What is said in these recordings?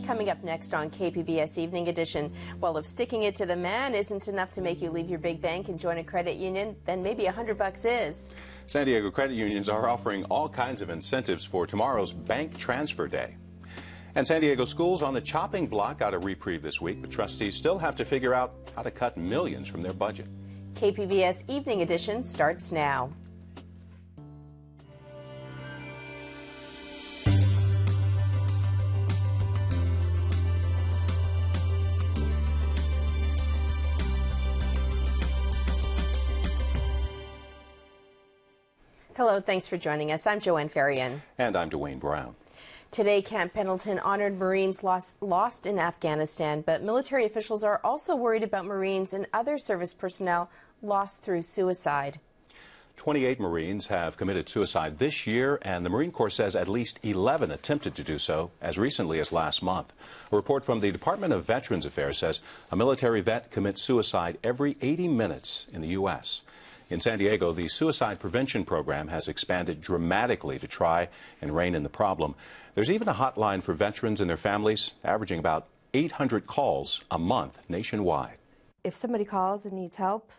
Coming up next on KPBS Evening Edition, well, if sticking it to the man isn't enough to make you leave your big bank and join a credit union, then maybe $100 is. San Diego credit unions are offering all kinds of incentives for tomorrow's bank transfer day. And San Diego schools on the chopping block got a reprieve this week, but trustees still have to figure out how to cut millions from their budget. KPBS Evening Edition starts now. Hello, thanks for joining us. I'm Joanne Farian. And I'm Dwayne Brown. Today, Camp Pendleton honored Marines lost in Afghanistan, but military officials are also worried about Marines and other service personnel lost through suicide. 28 Marines have committed suicide this year, and the Marine Corps says at least 11 attempted to do so as recently as last month. A report from the Department of Veterans Affairs says a military vet commits suicide every 80 minutes in the U.S. In San Diego, the suicide prevention program has expanded dramatically to try and rein in the problem. There's even a hotline for veterans and their families, averaging about 800 calls a month nationwide. If somebody calls and needs help,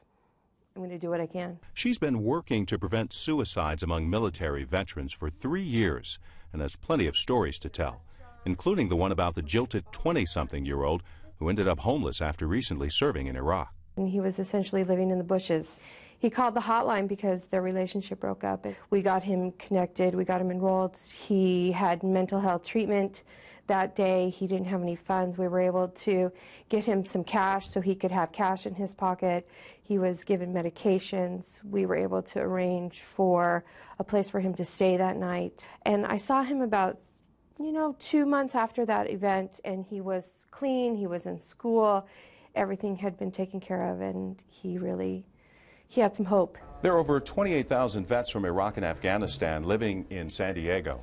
I'm going to do what I can. She's been working to prevent suicides among military veterans for 3 years and has plenty of stories to tell, including the one about the jilted 20-something-year-old who ended up homeless after recently serving in Iraq. And he was essentially living in the bushes. He called the hotline because their relationship broke up. We got him connected, we got him enrolled. He had mental health treatment that day. He didn't have any funds. We were able to get him some cash so he could have cash in his pocket. He was given medications. We were able to arrange for a place for him to stay that night. And I saw him about 2 months after that event, and he was clean, he was in school, everything had been taken care of, and he had some hope. There are over 28,000 vets from Iraq and Afghanistan living in San Diego.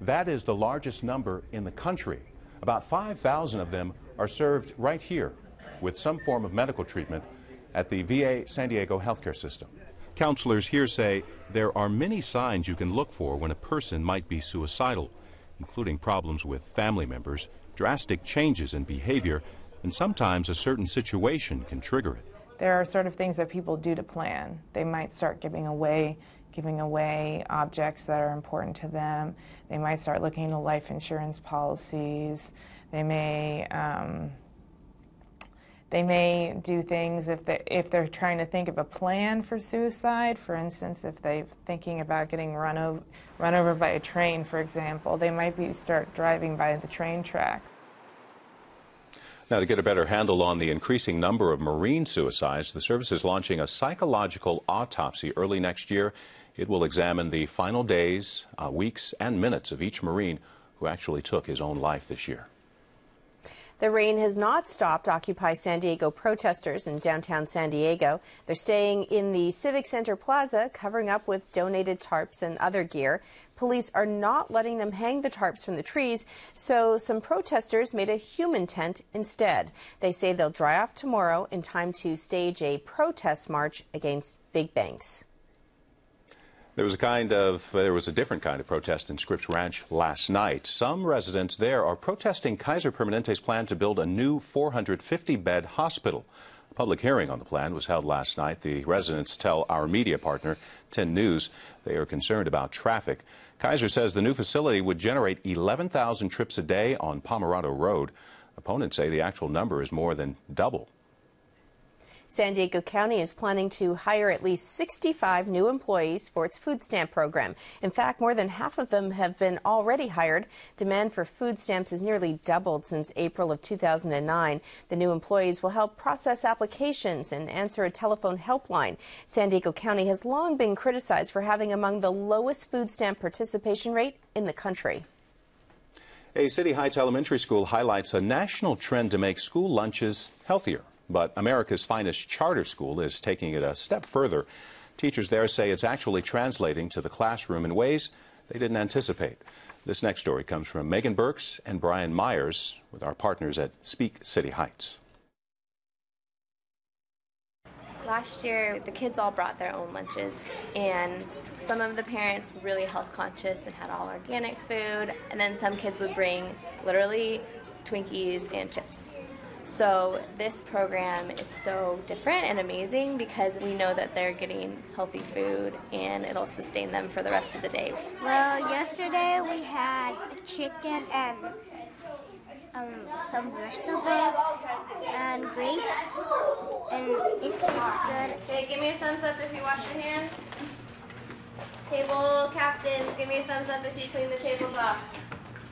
That is the largest number in the country. About 5,000 of them are served right here with some form of medical treatment at the VA San Diego healthcare system. Counselors here say there are many signs you can look for when a person might be suicidal, including problems with family members, drastic changes in behavior, and sometimes a certain situation can trigger it. There are sort of things that people do to plan. They might start giving away objects that are important to them. They might start looking into life insurance policies. They may do things if they're trying to think of a plan for suicide. For instance, if they're thinking about getting run over by a train, for example, they might start driving by the train track. Now, to get a better handle on the increasing number of Marine suicides, the service is launching a psychological autopsy early next year. It will examine the final days, weeks, and minutes of each Marine who actually took his own life this year. The rain has not stopped Occupy San Diego protesters in downtown San Diego. They're staying in the Civic Center Plaza, covering up with donated tarps and other gear. Police are not letting them hang the tarps from the trees, so some protesters made a human tent instead. They say they'll dry off tomorrow in time to stage a protest march against big banks. There was a different kind of protest in Scripps Ranch last night. Some residents there are protesting Kaiser Permanente's plan to build a new 450-bed hospital. A public hearing on the plan was held last night. The residents tell our media partner, 10 News, they are concerned about traffic. Kaiser says the new facility would generate 11,000 trips a day on Pomerado Road. Opponents say the actual number is more than double. San Diego County is planning to hire at least 65 new employees for its food stamp program. In fact, more than half of them have been already hired. Demand for food stamps has nearly doubled since April of 2009. The new employees will help process applications and answer a telephone helpline. San Diego County has long been criticized for having among the lowest food stamp participation rate in the country. A City Heights elementary school highlights a national trend to make school lunches healthier. But America's finest charter school is taking it a step further. Teachers there say it's actually translating to the classroom in ways they didn't anticipate. This next story comes from Megan Burks and Brian Myers with our partners at Speak City Heights. Last year, the kids all brought their own lunches, and some of the parents were really health conscious and had all organic food, and then some kids would bring literally Twinkies, and chips. So this program is so different and amazing because we know that they're getting healthy food and it'll sustain them for the rest of the day. Well, yesterday we had a chicken and some vegetables and grapes, and it tastes good. Okay, give me a thumbs up if you wash your hands. Table captains, give me a thumbs up if you clean the tables off.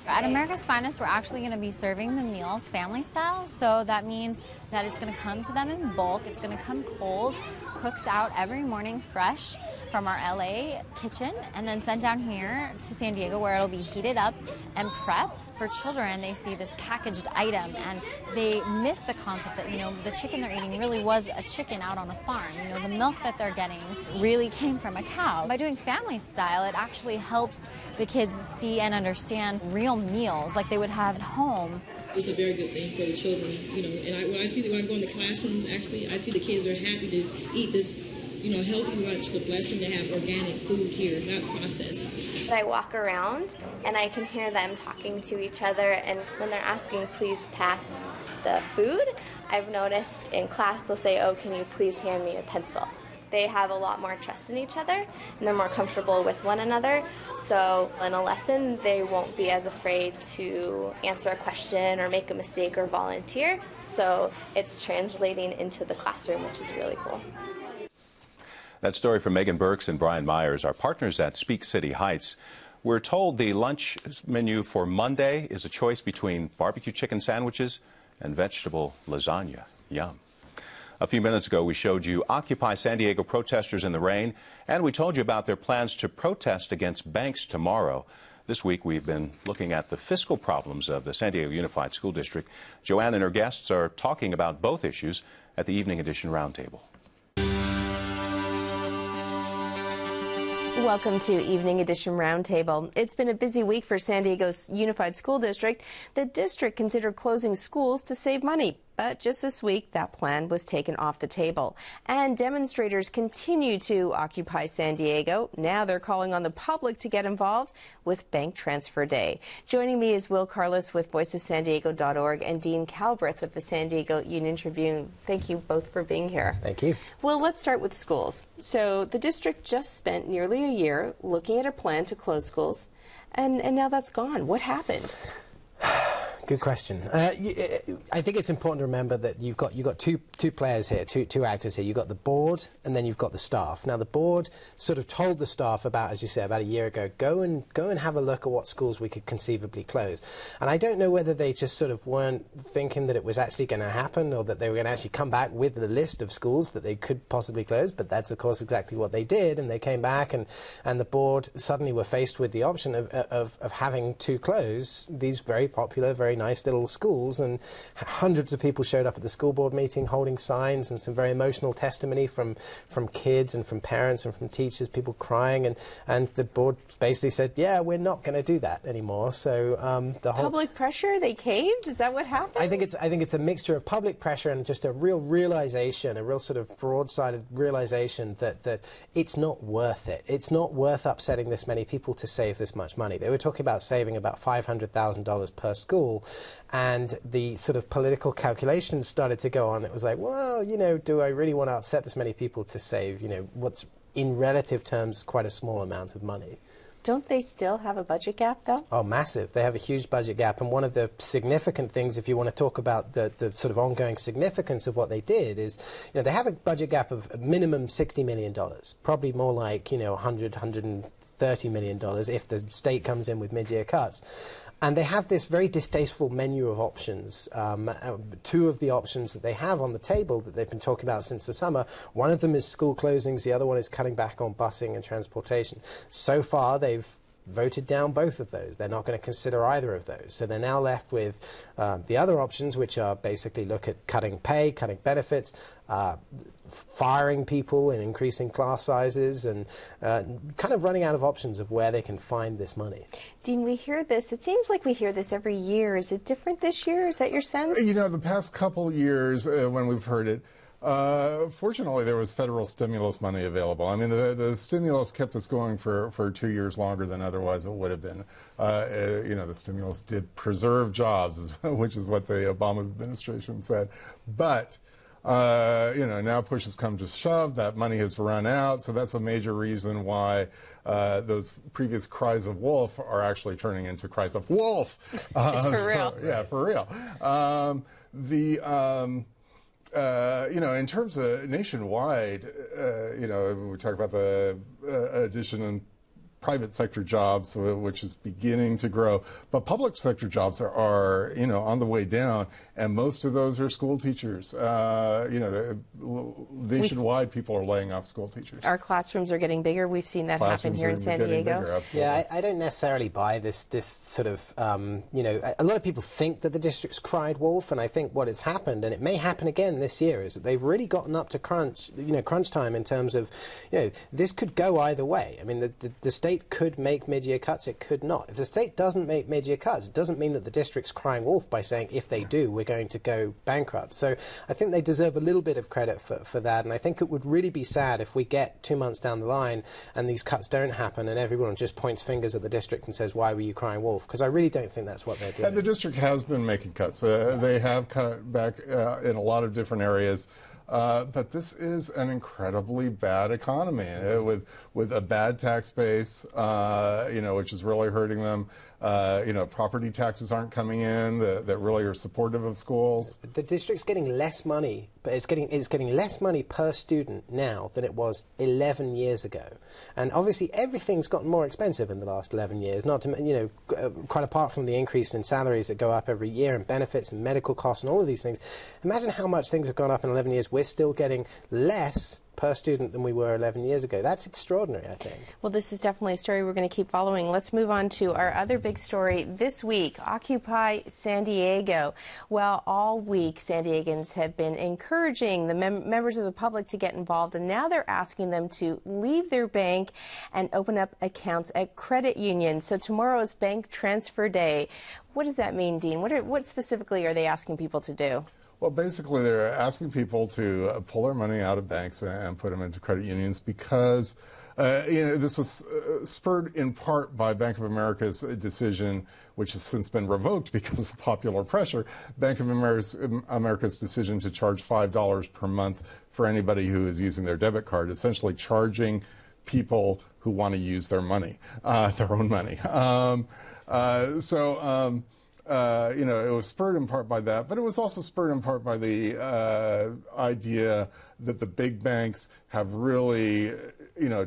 At America's Finest, we're actually going to be serving the meals family style, so that means that it's going to come to them in bulk. It's going to come cold, cooked out every morning fresh from our LA kitchen, and then sent down here to San Diego where it'll be heated up and prepped for children. They see this packaged item and they miss the concept that, the chicken they're eating really was a chicken out on a farm. The milk that they're getting really came from a cow. By doing family style, it actually helps the kids see and understand real meals like they would have at home. It's a very good thing for the children, and when I go in the classrooms, actually, I see the kids are happy to eat this, healthy lunch. It's a blessing to have organic food here, not processed. I walk around and I can hear them talking to each other, and when they're asking, please pass the food, I've noticed in class they'll say, oh, can you please hand me a pencil? They have a lot more trust in each other and they're more comfortable with one another. So in a lesson, they won't be as afraid to answer a question or make a mistake or volunteer. So it's translating into the classroom, which is really cool. That story from Megan Burks and Brian Myers, our partners at Speak City Heights. We're told the lunch menu for Monday is a choice between barbecue chicken sandwiches and vegetable lasagna. Yum. A few minutes ago, we showed you Occupy San Diego protesters in the rain, and we told you about their plans to protest against banks tomorrow. This week, we've been looking at the fiscal problems of the San Diego Unified School District. Joanne and her guests are talking about both issues at the Evening Edition Roundtable. Welcome to Evening Edition Roundtable. It's been a busy week for San Diego's Unified School District. The district considered closing schools to save money, but just this week that plan was taken off the table. And demonstrators continue to occupy San Diego. Now they're calling on the public to get involved with Bank Transfer Day. Joining me is Will Carless with voiceofsandiego.org and Dean Calbreath with the San Diego Union Tribune. Thank you both for being here. Thank you. Well, let's start with schools. So the district just spent nearly a year looking at a plan to close schools, and now that's gone. What happened? Good question. I think it's important to remember that you've got two players here, two actors here. You've got the board, and then you've got the staff. Now, the board sort of told the staff about, as you said, about a year ago, go and have a look at what schools we could conceivably close. And I don't know whether they just sort of weren't thinking that it was actually going to happen, or that they were going to actually come back with the list of schools that they could possibly close. But that's, of course, exactly what they did. And they came back, and the board suddenly were faced with the option of having to close these very popular, very nice little schools, and hundreds of people showed up at the school board meeting holding signs, and some very emotional testimony from kids and from parents and from teachers, people crying, and the board basically said, yeah, we're not going to do that anymore. So the whole public pressure, they caved? Is that what happened? I think it's a mixture of public pressure and just a real realization, a real sort of broad-sided realization that it's not worth it. It's not worth upsetting this many people to save this much money. They were talking about saving about $500,000 per school, and the sort of political calculations started to go on. It was like, well, do I really want to upset this many people to save, what's in relative terms quite a small amount of money? Don't they still have a budget gap, though? Oh, massive. They have a huge budget gap. And one of the significant things, if you want to talk about the sort of ongoing significance of what they did, is, they have a budget gap of a minimum $60 million, probably more like, $130 million if the state comes in with mid-year cuts. And they have this very distasteful menu of options. Two of the options that they have on the table that they've been talking about since the summer, one of them is school closings, the other one is cutting back on busing and transportation. So far, they've voted down both of those. They're not going to consider either of those. So they're now left with the other options, which are basically look at cutting pay, cutting benefits, firing people and increasing class sizes, and kind of running out of options of where they can find this money. Dean, we hear this. It seems like we hear this every year. Is it different this year? Is that your sense? The past couple years when we've heard it, Fortunately, there was federal stimulus money available. I mean, the stimulus kept us going for 2 years longer than otherwise it would have been. The stimulus did preserve jobs, which is what the Obama administration said. But now push has come to shove. That money has run out, so that's a major reason why those previous cries of wolf are actually turning into cries of wolf. It's for real. Yeah, for real. In terms of nationwide, we talk about the addition in private sector jobs, which is beginning to grow, but public sector jobs are on the way down, and most of those are school teachers. Nationwide, people are laying off school teachers. Our classrooms are getting bigger. We've seen that happen here in San Diego. Bigger, yeah, I don't necessarily buy this sort of, a lot of people think that the district's cried wolf, and I think what has happened, and it may happen again this year, is that they've really gotten up to crunch time in terms of, this could go either way. I mean, the state could make mid-year cuts, it could not. If the state doesn't make mid-year cuts, it doesn't mean that the district's crying wolf by saying, if they do, we're going to go bankrupt. So I think they deserve a little bit of credit for that, and I think it would really be sad if we get 2 months down the line and these cuts don't happen and everyone just points fingers at the district and says, why were you crying wolf? Because I really don't think that's what they're doing. And the district has been making cuts. They have cut back in a lot of different areas. But this is an incredibly bad economy with a bad tax base, which is really hurting them. Property taxes aren't coming in that really are supportive of schools. The district's getting less money, but it's getting less money per student now than it was 11 years ago. And obviously everything's gotten more expensive in the last 11 years, not to, quite apart from the increase in salaries that go up every year and benefits and medical costs and all of these things. Imagine how much things have gone up in 11 years. We're still getting less per student than we were 11 years ago. That's extraordinary, I think. Well, this is definitely a story we're going to keep following. Let's move on to our other big story this week, Occupy San Diego. Well, all week, San Diegans have been encouraging the members of the public to get involved, and now they're asking them to leave their bank and open up accounts at credit unions. So tomorrow is Bank Transfer Day. What does that mean, Dean? What specifically are they asking people to do? Well, basically, they're asking people to pull their money out of banks and put them into credit unions because this was spurred in part by Bank of America's decision, which has since been revoked because of popular pressure. Bank of America's decision to charge $5 per month for anybody who is using their debit card, essentially charging people who want to use their money, their own money. It was spurred in part by that, but it was also spurred in part by the idea that the big banks have really,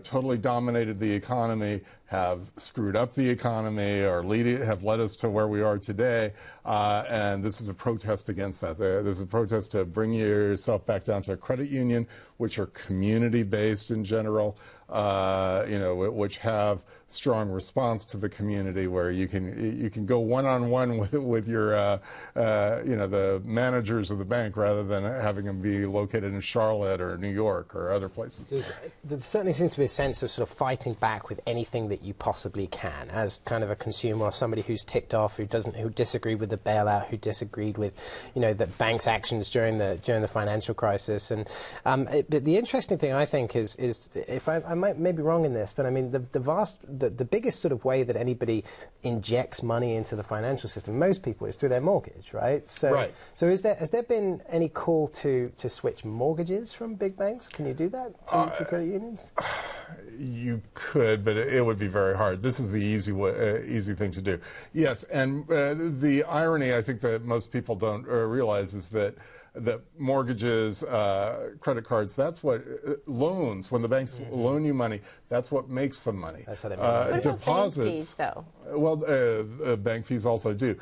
totally dominated the economy, have screwed up the economy, or have led us to where we are today. And this is a protest against that. There's a protest to bring yourself back down to a credit union, which are community-based in general, which have strong response to the community, where you can go one-on-one with your, the managers of the bank, rather than having them be located in Charlotte or New York or other places. There certainly seems to be a sense of sort of fighting back with anything that you possibly can, as kind of a consumer or somebody who's ticked off, who disagreed with the bailout, who disagreed with, the bank's actions during the financial crisis. And the interesting thing, I think, is if I might be wrong in this, but I mean the biggest sort of way that anybody injects money into the financial system, most people, is through their mortgage, right? So, right. So has there been any call to switch mortgages from big banks? Can you do that to credit unions? You could, but it would be very hard. This is the easy thing to do. Yes, and the irony, I think, that most people don't realize is that mortgages, credit cards, that's what loans, when the banks loan you money, that's what makes them money. That's how they make money. What about deposits, bank fees, though? Well, bank fees also do.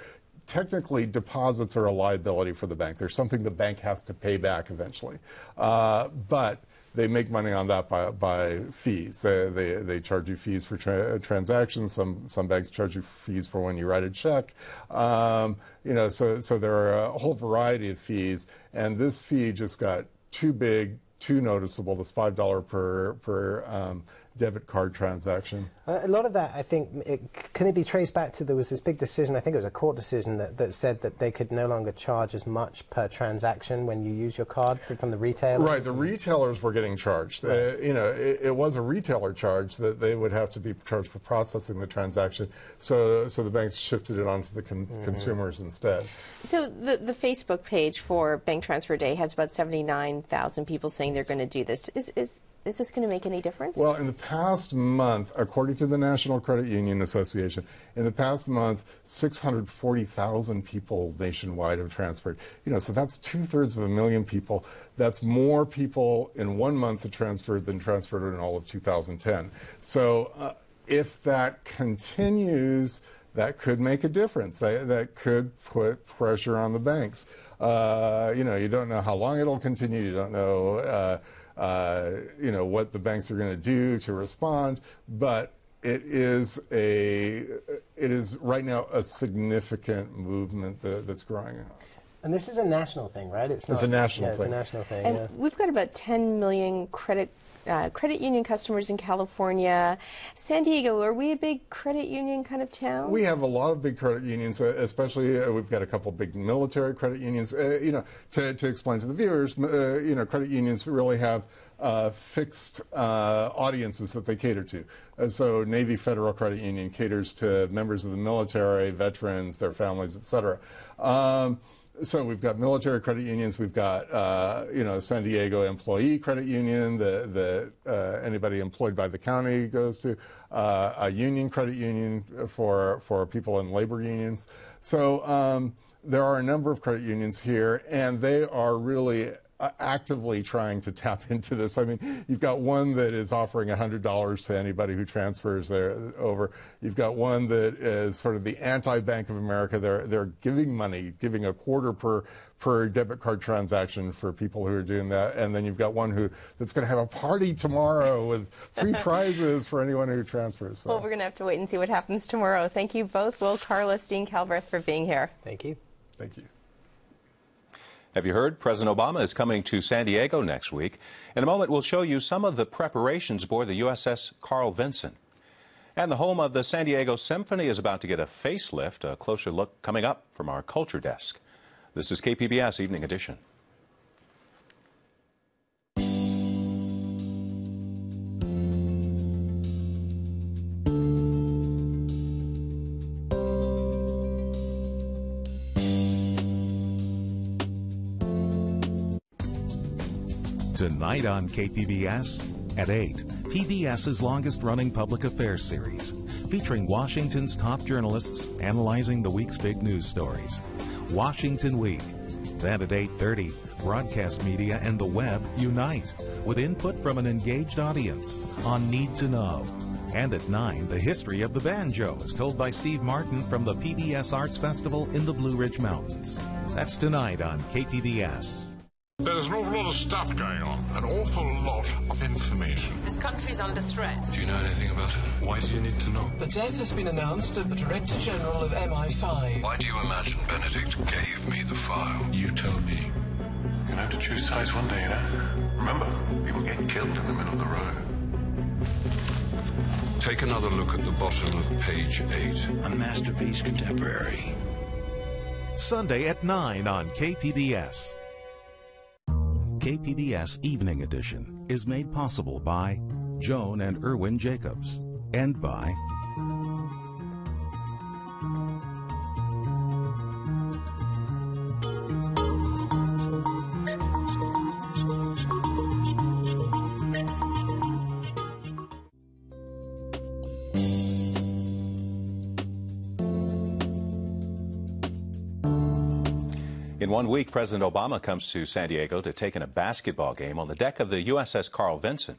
Technically, deposits are a liability for the bank. There's something the bank has to pay back eventually. But they make money on that by fees. They charge you fees for transactions. Some banks charge you fees for when you write a check. So there are a whole variety of fees, and this fee just got too big, too noticeable. This $5 per debit card transaction. A lot of that, I think, can it be traced back to, there was this big decision, I think it was a court decision, that said that they could no longer charge as much per transaction when you use your card from the retailers? Right, the retailers were getting charged. Right. It was a retailer charge that they would have to be charged for processing the transaction, so the banks shifted it onto the consumers instead. So the Facebook page for Bank Transfer Day has about 79,000 people saying they're going to do this. Is this going to make any difference? Well, in the past month, according to the National Credit Union Association, in the past month, 640,000 people nationwide have transferred. So that's 2/3 of a million people. That's more people in 1 month that transferred than transferred in all of 2010. So if that continues, that could make a difference. That could put pressure on the banks. You don't know how long it'll continue. You don't know. What the banks are going to do to respond, but it is right now a significant movement that's growing. And this is a national thing, right? It's a national thing. It's a national thing. And we've got about 10 million credit union customers in California. San Diego, are we a big credit union kind of town? We have a lot of big credit unions, especially we've got a couple big military credit unions. To explain to the viewers, credit unions really have fixed audiences that they cater to. So Navy Federal Credit Union caters to members of the military, veterans, their families, etc. So we've got military credit unions. We've got San Diego Employee Credit Union that anybody employed by the county goes to. A union credit union for people in labor unions. So there are a number of credit unions here, and they are really actively trying to tap into this. I mean, you've got one that is offering $100 to anybody who transfers over. You've got one that is sort of the anti-Bank of America. They're giving money, giving a quarter per debit card transaction for people who are doing that. And then you've got one that's going to have a party tomorrow with free prizes for anyone who transfers. So. Well, we're going to have to wait and see what happens tomorrow. Thank you both, Will Carless, Dean Calbreath, for being here. Thank you. Thank you. Have you heard? President Obama is coming to San Diego next week. In a moment, we'll show you some of the preparations aboard the USS Carl Vinson. And the home of the San Diego Symphony is about to get a facelift. A closer look coming up from our culture desk. This is KPBS Evening Edition. Tonight on KPBS at 8, PBS's longest-running public affairs series, featuring Washington's top journalists analyzing the week's big news stories. Washington Week. Then at 8:30, broadcast media and the web unite with input from an engaged audience on Need to Know. And at 9, the history of the banjo is told by Steve Martin from the PBS Arts Festival in the Blue Ridge Mountains. That's tonight on KPBS. There's an awful lot of stuff going on, an awful lot of information. This country's under threat. Do you know anything about it? Why do you need to know? The death has been announced of the Director General of MI5. Why do you imagine Benedict gave me the file? You tell me. You're going to have to choose sides one day, you know? Remember, people get killed in the middle of the road. Take another look at the bottom of page 8. A masterpiece contemporary. Sunday at 9 on KPBS. KPBS Evening Edition is made possible by Joan and Erwin Jacobs and by In 1 week, President Obama comes to San Diego to take in a basketball game on the deck of the USS Carl Vinson.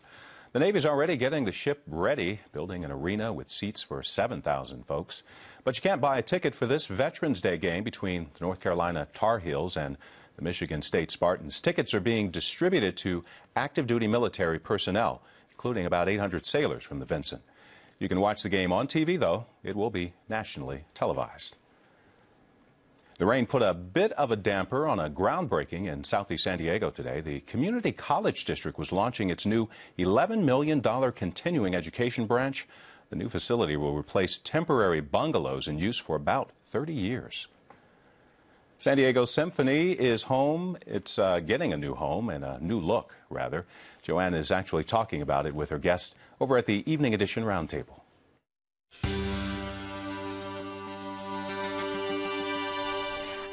The Navy's already getting the ship ready, building an arena with seats for 7,000 folks. But you can't buy a ticket for this Veterans Day game between the North Carolina Tar Heels and the Michigan State Spartans. Tickets are being distributed to active duty military personnel, including about 800 sailors from the Vinson. You can watch the game on TV, though. It will be nationally televised. The rain put a bit of a damper on a groundbreaking in southeast San Diego today. The Community College District was launching its new $11 million continuing education branch. The new facility will replace temporary bungalows in use for about 30 years. San Diego Symphony is home. It's getting a new home and a new look, rather. Joanne is actually talking about it with her guest over at the Evening Edition Roundtable.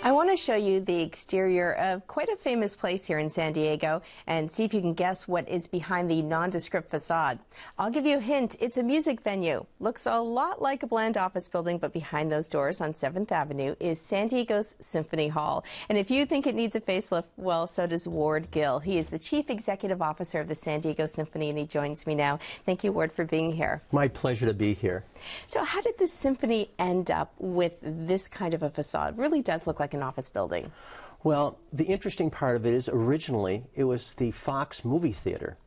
I want to show you the exterior of quite a famous place here in San Diego and see if you can guess what is behind the nondescript facade. I'll give you a hint. It's a music venue. Looks a lot like a bland office building, but behind those doors on 7th Avenue is San Diego's Symphony Hall. And if you think it needs a facelift, well, so does Ward Gill. He is the Chief Executive Officer of the San Diego Symphony, and he joins me now. Thank you, Ward, for being here. My pleasure to be here. So how did the Symphony end up with this kind of a facade? It really does look like an office building. Well, the interesting part of it is originally it was the Fox movie theater.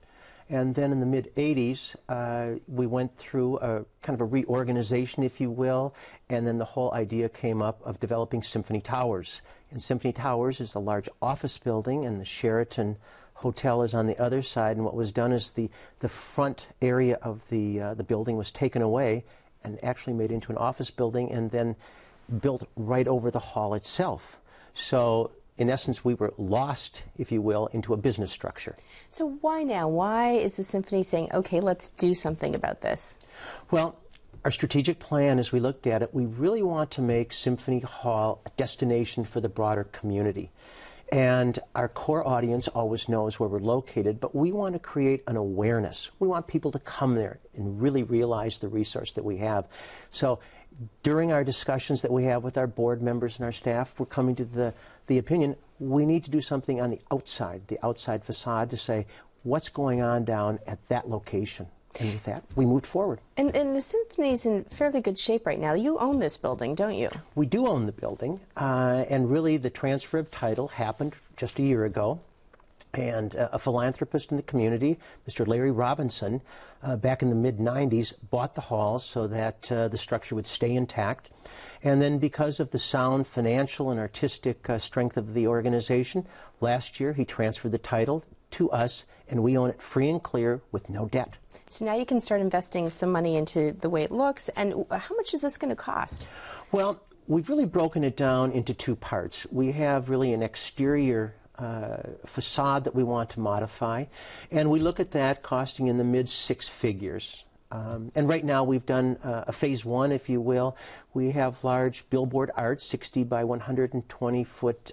And then in the mid-'80s, we went through a kind of a reorganization, if you will, and then the whole idea came up of developing Symphony Towers. And Symphony Towers is a large office building, and the Sheraton Hotel is on the other side. And what was done is the front area of the building was taken away and actually made into an office building and then built right over the hall itself. So in essence, we were lost, if you will, into a business structure. So why now? Why is the Symphony saying, okay, let's do something about this? Well, our strategic plan, as we looked at it, we really want to make Symphony Hall a destination for the broader community. And our core audience always knows where we're located, but we want to create an awareness. We want people to come there and really realize the resource that we have. So during our discussions that we have with our board members and our staff, we're coming to the opinion we need to do something on the outside facade to say what's going on down at that location. And with that, we moved forward. And the Symphony's in fairly good shape right now. You own this building, don't you? We do own the building, and really the transfer of title happened just a year ago. And a philanthropist in the community, Mr. Larry Robinson, back in the mid-'90s, bought the halls so that the structure would stay intact. And then because of the sound financial and artistic strength of the organization, last year he transferred the title to us, and we own it free and clear with no debt. So now you can start investing some money into the way it looks. And how much is this going to cost? Well, we've really broken it down into two parts. We have really an exterior facade that we want to modify, and we look at that costing in the mid-6 figures. And right now we've done a phase one, if you will. We have large billboard art, 60 by 120 foot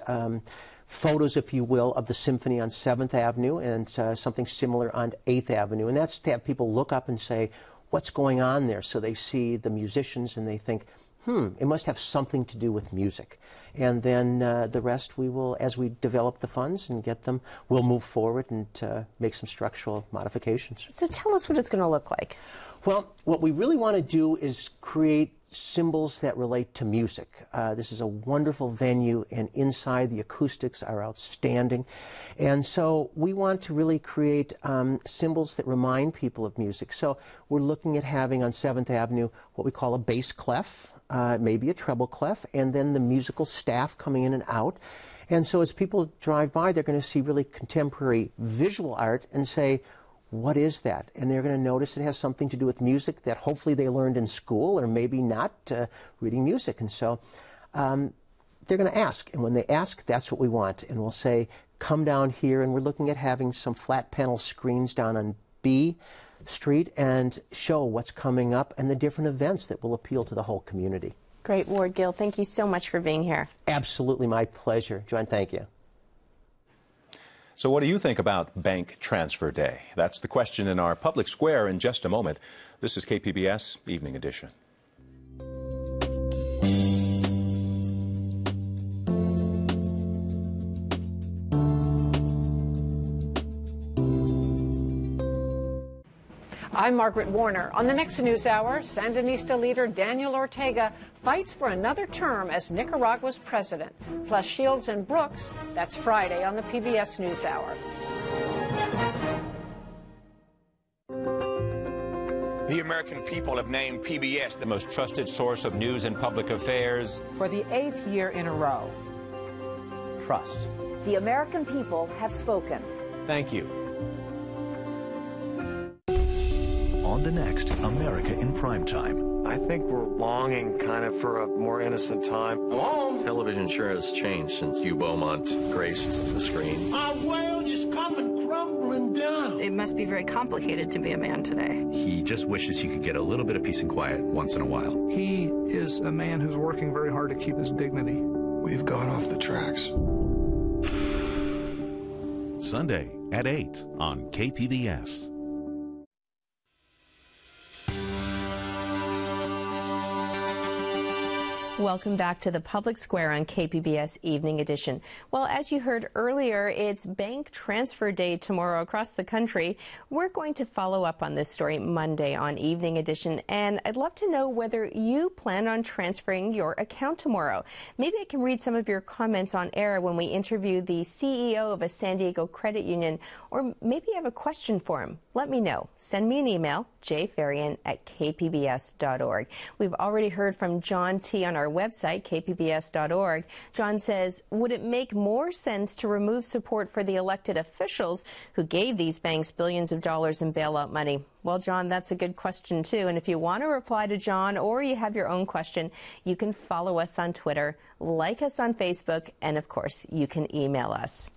photos, if you will, of the symphony on 7th Avenue and something similar on 8th Avenue. And that's to have people look up and say, what's going on there? So they see the musicians and they think, it must have something to do with music. And then the rest we will, as we develop the funds and get them, we'll move forward and make some structural modifications. So tell us what it's going to look like. Well, what we really want to do is create symbols that relate to music. This is a wonderful venue, and inside the acoustics are outstanding. And so we want to really create symbols that remind people of music. So we're looking at having on 7th Avenue what we call a bass clef, maybe a treble clef, and then the musical staff coming in and out. And so as people drive by, they're going to see really contemporary visual art and say, what is that? And they're going to notice it has something to do with music that hopefully they learned in school, or maybe not, reading music. And so they're going to ask. And when they ask, that's what we want. And we'll say, come down here. And we're looking at having some flat panel screens down on B Street and show what's coming up and the different events that will appeal to the whole community. Great, Ward Gill. Thank you so much for being here. Absolutely my pleasure. Joanne, thank you. So what do you think about Bank Transfer Day? That's the question in our public square in just a moment. This is KPBS Evening Edition. I'm Margaret Warner. On the next news hour, Sandinista leader Daniel Ortega fights for another term as Nicaragua's president. Plus Shields and Brooks. That's Friday on the PBS NewsHour. The American American people have named PBS the most trusted source of news and public affairs. For the 8th year in a row. Trust. The American people have spoken. Thank you. On the next America in Primetime. I think we're longing kind of for a more innocent time. Hello? Television sure has changed since Hugh Beaumont graced the screen. Our world is coming crumbling down. It must be very complicated to be a man today. He just wishes he could get a little bit of peace and quiet once in a while. He is a man who's working very hard to keep his dignity. We've gone off the tracks. Sunday at 8 on KPBS. Welcome back to the Public Square on KPBS Evening Edition. Well, as you heard earlier, it's Bank Transfer Day tomorrow across the country. We're going to follow up on this story Monday on Evening Edition, and I'd love to know whether you plan on transferring your account tomorrow. Maybe I can read some of your comments on air when we interview the CEO of a San Diego credit union, or maybe you have a question for him. Let me know. Send me an email, jfarian@kpbs.org. We've already heard from John T. on our website, kpbs.org. John says, would it make more sense to remove support for the elected officials who gave these banks billions of dollars in bailout money? Well, John, that's a good question, too. And if you want to reply to John or you have your own question, you can follow us on Twitter, like us on Facebook, and, of course, you can email us.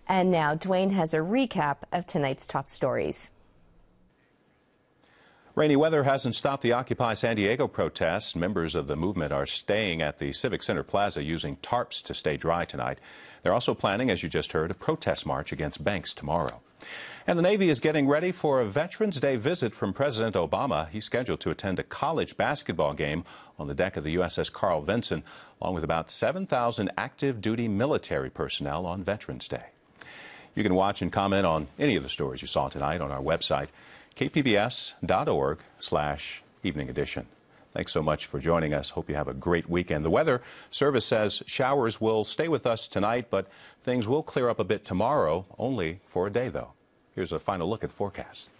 And now, Dwayne has a recap of tonight's top stories. Rainy weather hasn't stopped the Occupy San Diego protests. Members of the movement are staying at the Civic Center Plaza using tarps to stay dry tonight. They're also planning, as you just heard, a protest march against banks tomorrow. And the Navy is getting ready for a Veterans Day visit from President Obama. He's scheduled to attend a college basketball game on the deck of the USS Carl Vinson, along with about 7,000 active duty military personnel on Veterans Day. You can watch and comment on any of the stories you saw tonight on our website, kpbs.org/evening edition. Thanks so much for joining us. Hope you have a great weekend. The Weather Service says showers will stay with us tonight, but things will clear up a bit tomorrow, only for a day, though. Here's a final look at the forecast.